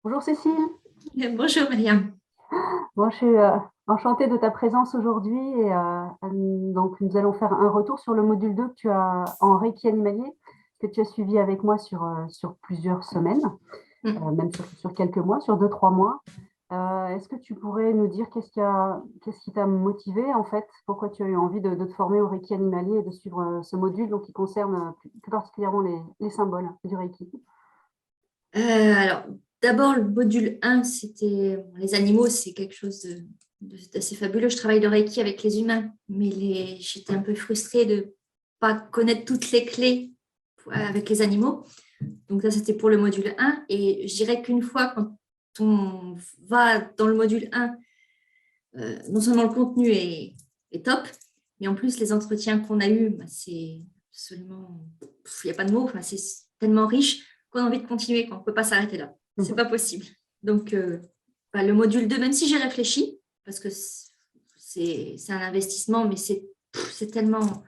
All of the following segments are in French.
Bonjour Cécile. Bonjour Mariam. Bon, je suis enchantée de ta présence aujourd'hui et donc nous allons faire un retour sur le module 2 que tu as en Reiki animalier, que tu as suivi avec moi sur plusieurs semaines, même sur quelques mois, sur 2-3 mois. Est-ce que tu pourrais nous dire qu'est-ce qui t'a motivé en fait, pourquoi tu as eu envie de te former au Reiki animalier et de suivre ce module donc, qui concerne plus particulièrement les symboles du Reiki? Alors, d'abord, le module 1, c'était les animaux, c'est quelque chose d'assez fabuleux. Je travaille de Reiki avec les humains, mais j'étais un peu frustrée de ne pas connaître toutes les clés avec les animaux. Donc ça, c'était pour le module 1. Et je dirais qu'une fois, quand on va dans le module 1, non seulement le contenu est top, mais en plus, les entretiens qu'on a eus, c'est absolument... Il n'y a pas de mots, c'est tellement riche qu'on a envie de continuer, qu'on ne peut pas s'arrêter là. C'est pas possible. Donc, le module 2, même si j'ai réfléchi, parce que c'est un investissement, mais c'est tellement...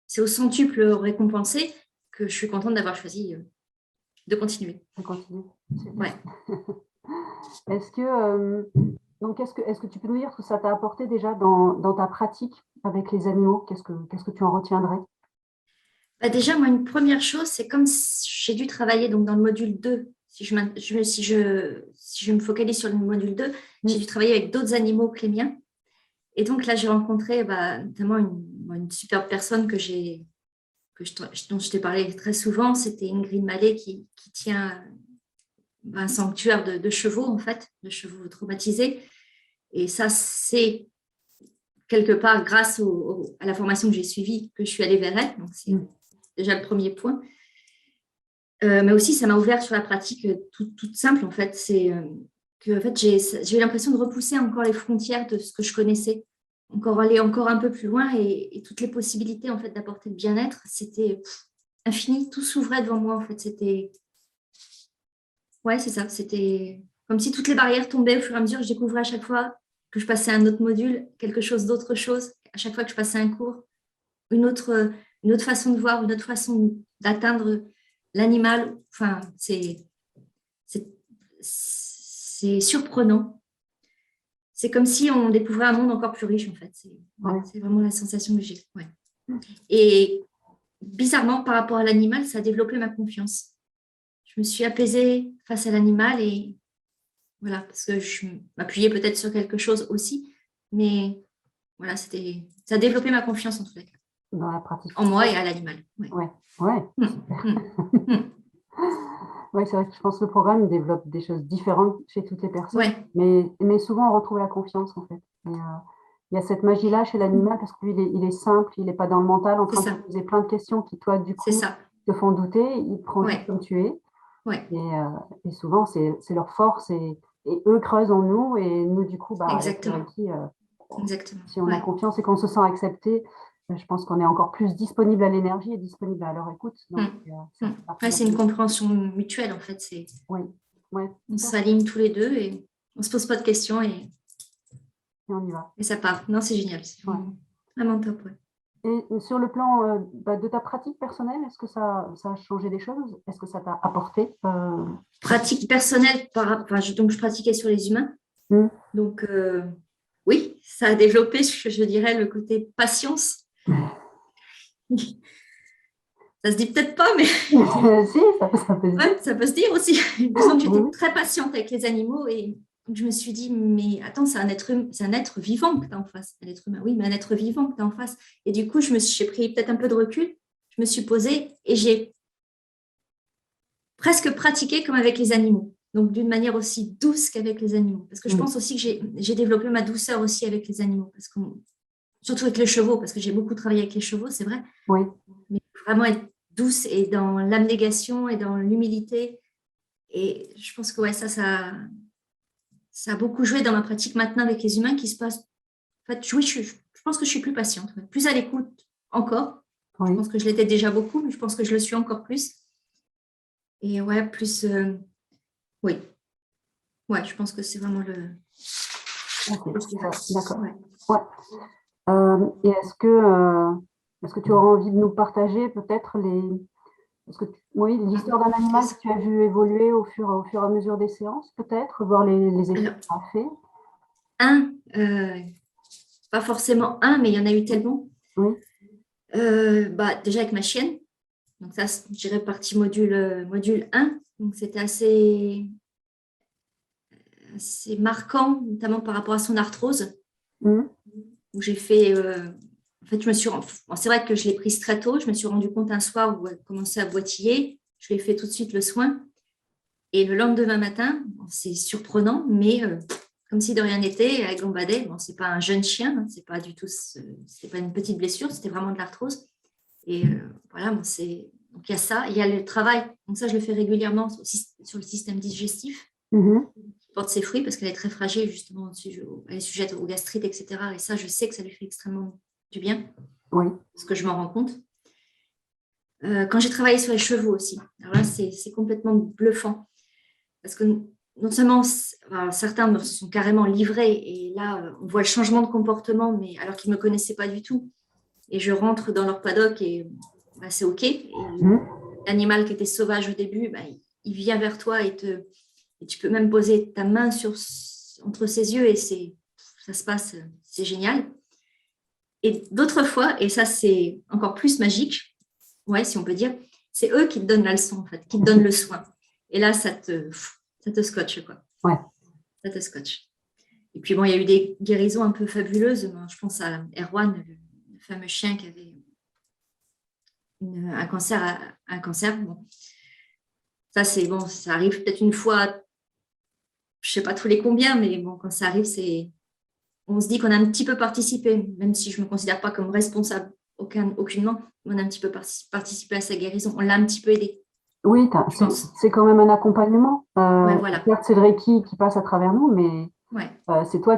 C'est au centuple récompensé que je suis contente d'avoir choisi de continuer. On continue. Ouais. Est-ce que, est-ce que tu peux nous dire ce que ça t'a apporté déjà dans ta pratique avec les animaux? Qu'est-ce que tu en retiendrais? Déjà, moi, une première chose, c'est comme j'ai dû travailler donc, dans le module 2. Si je me focalise sur le module 2, j'ai dû travailler avec d'autres animaux que les miens. Et donc là, j'ai rencontré notamment une superbe personne dont je t'ai parlé très souvent. C'était Ingrid Mallet qui tient un sanctuaire de chevaux, en fait, de chevaux traumatisés. Et ça, c'est quelque part grâce à la formation que j'ai suivie que je suis allée vers elle. Donc, c'est déjà le premier point. Mais aussi, ça m'a ouvert sur la pratique toute simple, en fait. C'est que en fait, j'ai eu l'impression de repousser encore les frontières de ce que je connaissais, encore aller encore un peu plus loin et toutes les possibilités en fait, d'apporter le bien-être, c'était infini. Tout s'ouvrait devant moi, en fait. Ouais, c'est ça. C'était comme si toutes les barrières tombaient au fur et à mesure. Je découvrais à chaque fois que je passais à un autre module, quelque chose d'autre chose. À chaque fois que je passais un cours, une autre, une autre façon de voir, une autre façon d'atteindre l'animal. Enfin, c'est surprenant. C'est comme si on découvrait un monde encore plus riche, en fait. C'est vraiment la sensation que j'ai. Ouais. Et bizarrement, par rapport à l'animal, ça a développé ma confiance. Je me suis apaisée face à l'animal et voilà, parce que je m'appuyais peut-être sur quelque chose aussi, mais voilà, ça a développé ma confiance en tous les cas. Dans la pratique. En moi et à l'animal. Ouais. Ouais, c'est vrai que je pense que le programme développe des choses différentes chez toutes les personnes, mais souvent on retrouve la confiance en fait. Et, il y a cette magie-là chez l'animal parce que lui, il est simple, il n'est pas dans le mental en train de te poser plein de questions qui, toi, du coup, te font douter. Il te prend juste comme tu es. Et souvent, c'est leur force et eux creusent en nous et nous, du coup, Exactement. Si on a confiance et qu'on se sent accepté, je pense qu'on est encore plus disponible à l'énergie et disponible à leur écoute. Donc, c'est une compréhension mutuelle, en fait. On s'aligne tous les deux et on ne se pose pas de questions et on y va. Et ça part. Non, c'est génial. C'est vraiment top. Et sur le plan de ta pratique personnelle, est-ce que ça a changé des choses? Est-ce que ça t'a apporté Pratique personnelle, donc je pratiquais sur les humains. Donc, oui, ça a développé, je dirais, le côté patience. Ça se dit peut-être pas, mais si, ça peut se dire. Ça peut se dire aussi. Disons que j'étais très patiente avec les animaux et je me suis dit, mais attends, c'est un être vivant que tu as en face. Un être humain, oui, mais un être vivant que tu as en face. Et du coup, j'ai pris peut-être un peu de recul, je me suis posée et j'ai presque pratiqué comme avec les animaux. Donc, d'une manière aussi douce qu'avec les animaux. Parce que je pense aussi que j'ai développé ma douceur aussi avec les animaux. Surtout avec les chevaux, parce que j'ai beaucoup travaillé avec les chevaux, c'est vrai. Mais vraiment être douce et dans l'abnégation et dans l'humilité. Et je pense que ça a beaucoup joué dans ma pratique maintenant avec les humains qui se passe. En fait, oui, je pense que je suis plus patiente, plus à l'écoute encore. Je pense que je l'étais déjà beaucoup, mais je pense que je le suis encore plus. Et plus. Oui. Ouais, je pense que c'est vraiment le. D'accord. Et est-ce que tu auras envie de nous partager peut-être Oui, l'histoire d'un animal que tu as vu évoluer au fur et à mesure des séances, peut-être, voir les effets Alors, que ça a fait. pas forcément un, mais il y en a eu tellement. Oui. Déjà avec ma chienne. Donc ça, je dirais partie module 1. Donc c'était assez marquant, notamment par rapport à son arthrose, Mhm. où j'ai fait... en fait, c'est vrai que je l'ai prise très tôt. Je me suis rendu compte un soir où elle commençait à boitiller. Je lui ai fait tout de suite le soin. Et le lendemain matin, c'est surprenant, mais comme si de rien n'était, elle gambadait. Bon, c'est pas un jeune chien, hein, c'était pas une petite blessure, c'était vraiment de l'arthrose. Et voilà, bon, donc il y a ça, il y a le travail. Donc ça, je le fais régulièrement sur le système digestif, Mhm. qui porte ses fruits parce qu'elle est très fragile, justement, elle est sujette aux gastrites, etc. Et ça, je sais que ça lui fait extrêmement du bien, Oui. parce que je m'en rends compte. Quand j'ai travaillé sur les chevaux aussi, alors là, c'est complètement bluffant. Parce que non seulement certains me sont carrément livrés, et là, on voit le changement de comportement, mais alors qu'ils ne me connaissaient pas du tout. Et je rentre dans leur paddock et c'est OK. Et Mhm. l'animal qui était sauvage au début, il vient vers toi et tu peux même poser ta main entre ses yeux et ça se passe, c'est génial. Et d'autres fois, et ça c'est encore plus magique, ouais, si on peut dire, c'est eux qui te donnent la leçon, en fait, qui te donnent le soin. Et là, ça te scotche, quoi. Ouais. Ça te scotche. Et puis, bon, il y a eu des guérisons un peu fabuleuses. Je pense à Erwan, le fameux chien qui avait un cancer. Bon. Ça, c'est bon, ça arrive peut-être une fois, je sais pas tous les combien, mais bon, quand ça arrive, on se dit qu'on a un petit peu participé, même si je me considère pas comme responsable aucunement, on a un petit peu participé à sa guérison. On l'a un petit peu aidé, Oui, je pense. c'est quand même un accompagnement. Ouais, voilà. Certes, c'est le Reiki qui passe à travers nous, mais Ouais. c'est toi,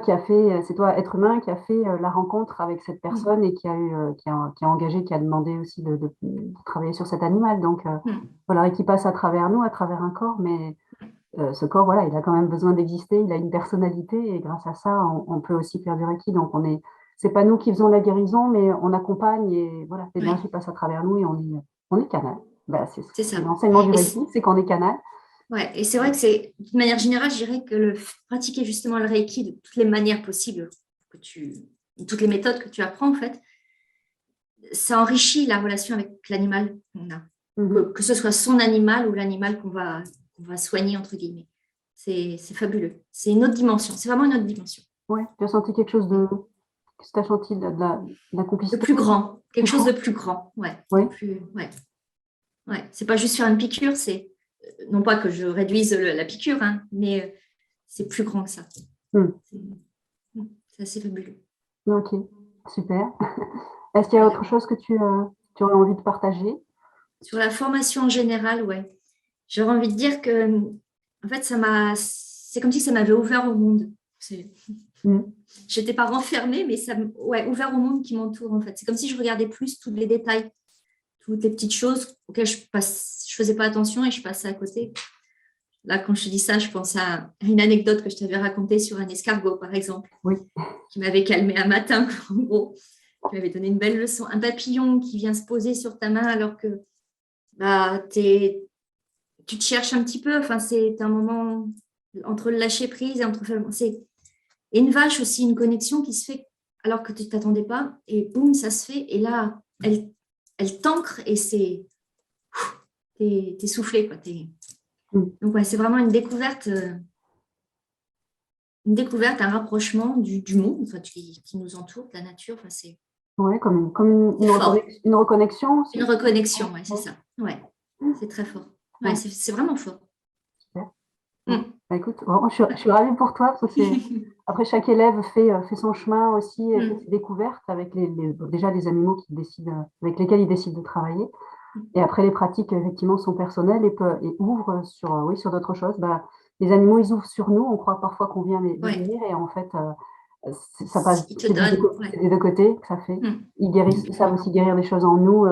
être humain, qui a fait la rencontre avec cette Mm. personne et qui a eu, qui a engagé, qui a demandé aussi de travailler sur cet animal. Donc, Mm. voilà, et qui passe à travers nous, à travers un corps, mais ce corps, voilà, il a quand même besoin d'exister, il a une personnalité, et grâce à ça, on peut aussi faire du Reiki. Donc, c'est pas nous qui faisons la guérison, mais on accompagne, et voilà, Ouais. l'énergie passe à travers nous et on est canal. Bah, C'est ça. c'est l'enseignement du Et Reiki, c'est qu'on est canal. ouais, et c'est vrai que d'une manière générale, je dirais que pratiquer justement le Reiki de toutes les manières possibles, toutes les méthodes que tu apprends, en fait, ça enrichit la relation avec l'animal qu'on a. Mhm. Que ce soit son animal ou l'animal qu'on va soigner, entre guillemets. C'est fabuleux. C'est une autre dimension. C'est vraiment une autre dimension. Ouais, tu as senti quelque chose que tu as senti de la De complicité, plus grand. Quelque plus chose de grand? plus grand. Ouais. Oui, Ouais. Ouais. C'est pas juste faire une piqûre, non pas que je réduise la piqûre, hein, mais c'est plus grand que ça. hmm. C'est assez fabuleux. Ok, super. Est-ce qu'il y a Voilà. autre chose que tu aurais envie de partager? Sur la formation en général, ouais. J'aurais envie de dire que, en fait, c'est comme si ça m'avait ouvert au monde. Hmm. J'étais pas renfermée, mais ouais, ouvert au monde qui m'entoure, en fait. C'est comme si je regardais plus tous les détails, toutes les petites choses auxquelles je faisais pas attention et je passais à côté. Là, quand je te dis ça, je pense à une anecdote que je t'avais racontée sur un escargot, par exemple, Oui. qui m'avait calmé un matin, en gros, qui m'avait donné une belle leçon. Un papillon qui vient se poser sur ta main alors que tu te cherches un petit peu. Enfin, c'est un moment entre le lâcher prise et et une vache aussi, une connexion qui se fait alors que tu ne t'attendais pas. Et boum, ça se fait. Et là, elle t'ancre et t'es soufflé, quoi. Hmm. Donc, ouais, c'est vraiment une découverte, un rapprochement du monde, enfin, qui nous entoure, de la nature. Enfin, Ouais, comme c'est fort. une reconnexion aussi. Une reconnexion, ouais, c'est Ouais. ça. Ouais, Hmm. c'est très fort. Ouais, Ouais, c'est vraiment fort. super. Bon, Mm. bah, écoute, vraiment, je suis ravie pour toi, parce que après, chaque élève fait son chemin aussi, fait Mm. ses découvertes avec déjà les animaux avec lesquels il décide de travailler. Et après, les pratiques, effectivement, sont personnelles et ouvrent sur, oui, sur d'autres choses. Bah, les animaux, ils ouvrent sur nous. On croit parfois qu'on vient les Ouais, guérir, et en fait, ça passe, il te donne. Ouais. c'est des deux côtés que ça fait. Mm. Ils savent aussi guérir des choses en nous,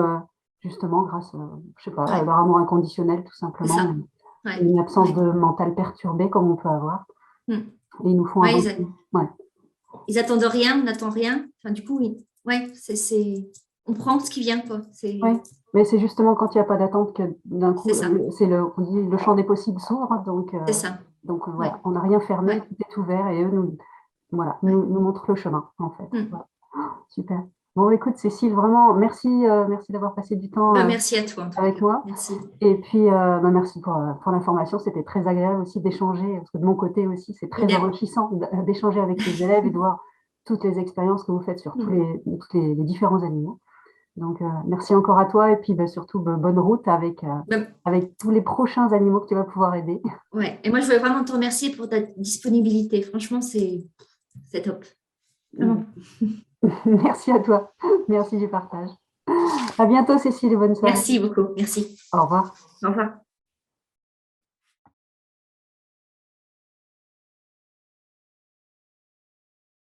justement, grâce, je sais pas, à Ouais, leur amour inconditionnel, tout c'est simplement, ça. et Ouais, une absence ouais. de mental perturbé comme on peut avoir. Mm. Et ils nous font Ouais, avancer. Ouais. ils attendent rien, on n'attend rien. Enfin, du coup, oui. Ouais, c'est. on prend ce qui vient, quoi. C'est Oui, mais c'est justement quand il n'y a pas d'attente que d'un coup, ça. on dit, le champ des possibles s'ouvre. C'est ça. Ouais. Voilà, on n'a rien fermé, Ouais. tout est ouvert et eux voilà, Ouais. nous montrent le chemin, en fait. Mm. Voilà. Super. Bon, écoute, Cécile, vraiment, merci d'avoir passé du temps Ben, merci à toi, en tout avec cas. moi. Merci. Et puis, merci pour l'information. C'était très agréable aussi d'échanger, parce que de mon côté aussi, c'est très Idem. enrichissant d'échanger avec les élèves et de voir toutes les expériences que vous faites sur Mm. tous les différents animaux. Donc, merci encore à toi et puis surtout, bonne route Ben, avec tous les prochains animaux que tu vas pouvoir aider. ouais. Et moi, je voulais vraiment te remercier pour ta disponibilité. Franchement, c'est top. Vraiment. Merci à toi. Merci du partage. À bientôt, Cécile, et bonne soirée. Merci beaucoup. Merci. Au revoir. Au revoir.